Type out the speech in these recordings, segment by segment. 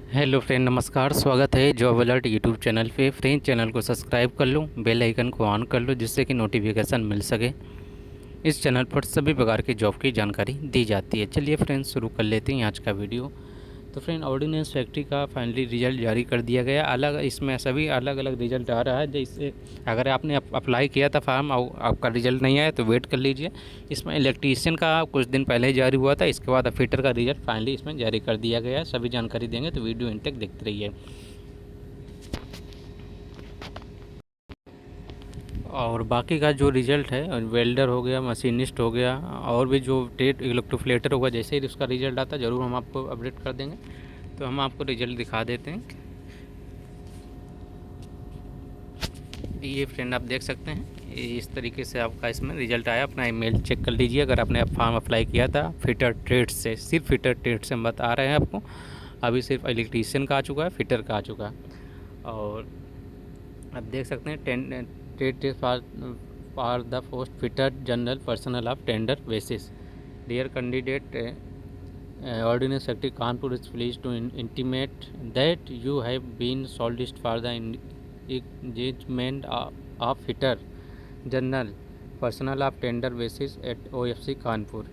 Hello friend, नमस्कार। स्वागत है जॉब अलर्ट यूट्यूब चैनल पे। फ्रेंड, चैनल को सब्सक्राइब कर लो, बेल आइकन को ऑन कर लो, जिससे कि नोटिफिकेशन मिल सके। इस चैनल पर सभी प्रकार की जॉब की जानकारी दी जाती है। चलिए फ्रेंड, शुरू कर लेते हैं आज का वीडियो। तो फ्रेंड, ऑर्डिनेंस फैक्ट्री का फाइनली रिजल्ट जारी कर दिया गया। अलग इसमें सभी अलग अलग रिजल्ट आ रहा है। जैसे अगर आपने अप्लाई किया था फॉर्म और आपका रिजल्ट नहीं आया तो वेट कर लीजिए। इसमें इलेक्ट्रीशियन का कुछ दिन पहले ही जारी हुआ था। इसके बाद अब फिटर का रिजल्ट फाइनली इसमें जारी कर दिया गया है। सभी जानकारी देंगे तो वीडियो एंड तक देखते रहिए। और बाकी का जो रिज़ल्ट है, वेल्डर हो गया, मशीनिस्ट हो गया, और भी जो ट्रेड इलेक्ट्रोप्लेटर होगा, जैसे ही उसका रिज़ल्ट आता ज़रूर हम आपको अपडेट कर देंगे। तो हम आपको रिज़ल्ट दिखा देते हैं। ये फ्रेंड आप देख सकते हैं, इस तरीके से आपका इसमें रिज़ल्ट आया। अपना ईमेल चेक कर लीजिए। अगर आपने फॉर्म अप्लाई किया था फिटर ट्रेड से, सिर्फ फिटर ट्रेड से हम बता रहे हैं आपको। अभी सिर्फ इलेक्ट्रीशियन का आ चुका है, फिटर का आ चुका है। और आप देख सकते हैं trade test for the post fitter general personnel of tender basis. Dear candidate, ordnance secretary Kanpur is please to intimate that you have been shortlisted for the engagement of fitter general personnel of tender basis at OFC Kanpur.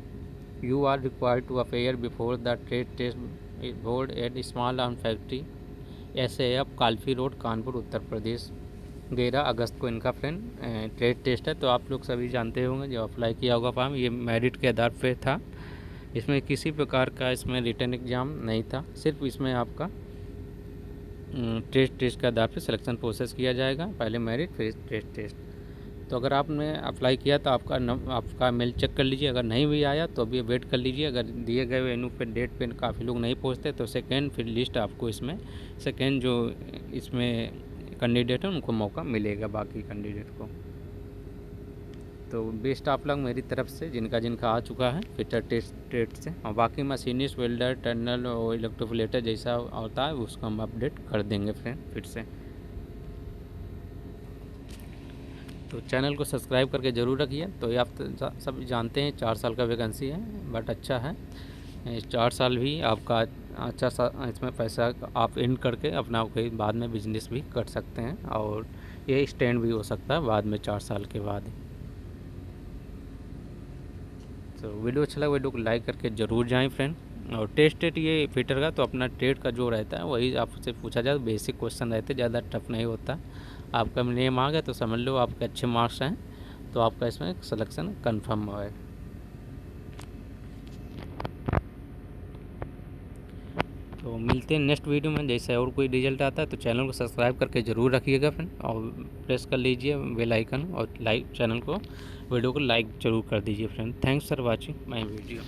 You are required to appear before the trade test board at small arms factory SAF Kalpi road Kanpur Uttar Pradesh. 11 अगस्त को इनका friend trade test है। तो आप लोग सभी जानते होंगे, जो अप्लाई किया होगा फॉर्म, ये मेरिट के आधार पे था। इसमें किसी प्रकार का इसमें रिटर्न एग्ज़ाम नहीं था। सिर्फ इसमें आपका टेस्ट के आधार पे सिलेक्शन प्रोसेस किया जाएगा। पहले मेरिट, फिर टेस्ट। तो अगर आपने अप्लाई किया तो आपका मेल चेक कर लीजिए। अगर नहीं भी आया तो अभी वेट कर लीजिए। अगर दिए गए वेन्यू पे डेट पे काफ़ी लोग नहीं पहुंचते तो सेकेंड फिर लिस्ट आपको इसमें सेकेंड जो इसमें कैंडिडेट है उनको मौका मिलेगा, बाकी कैंडिडेट को। तो बेस्ट आप लोग मेरी तरफ से, जिनका जिनका आ चुका है फिटर टेस्ट से। और बाकी मशीनिस्ट, वेल्डर, टर्नल और इलेक्ट्रोप्लेटर जैसा होता है उसको हम अपडेट कर देंगे फ्रेंड फिर से। तो चैनल को सब्सक्राइब करके ज़रूर रखिए। तो ये आप सब जानते हैं 4 साल का वैकेंसी है, बट अच्छा है। 4 साल भी आपका अच्छा सा इसमें पैसा आप इन करके अपना कोई बाद में बिजनेस भी कर सकते हैं, और ये स्टैंड भी हो सकता है बाद में 4 साल के बाद। तो वीडियो अच्छा लगा, वीडियो को लाइक करके ज़रूर जाएं फ्रेंड। और टेस्ट ये फिटर का तो अपना ट्रेड का जो रहता है वही आपसे पूछा जाए। बेसिक क्वेश्चन रहते, ज़्यादा टफ नहीं होता। आपका नेम आ गया तो समझ लो आपके अच्छे मार्क्स हैं, तो आपका इसमें सिलेक्शन कंफर्म है। तो मिलते हैं नेक्स्ट वीडियो में। जैसे और कोई रिजल्ट आता है तो चैनल को सब्सक्राइब करके ज़रूर रखिएगा फ्रेंड, और प्रेस कर लीजिए बेल आइकन, और लाइक चैनल को, वीडियो को लाइक ज़रूर कर दीजिए friend. Thanks for watching my video.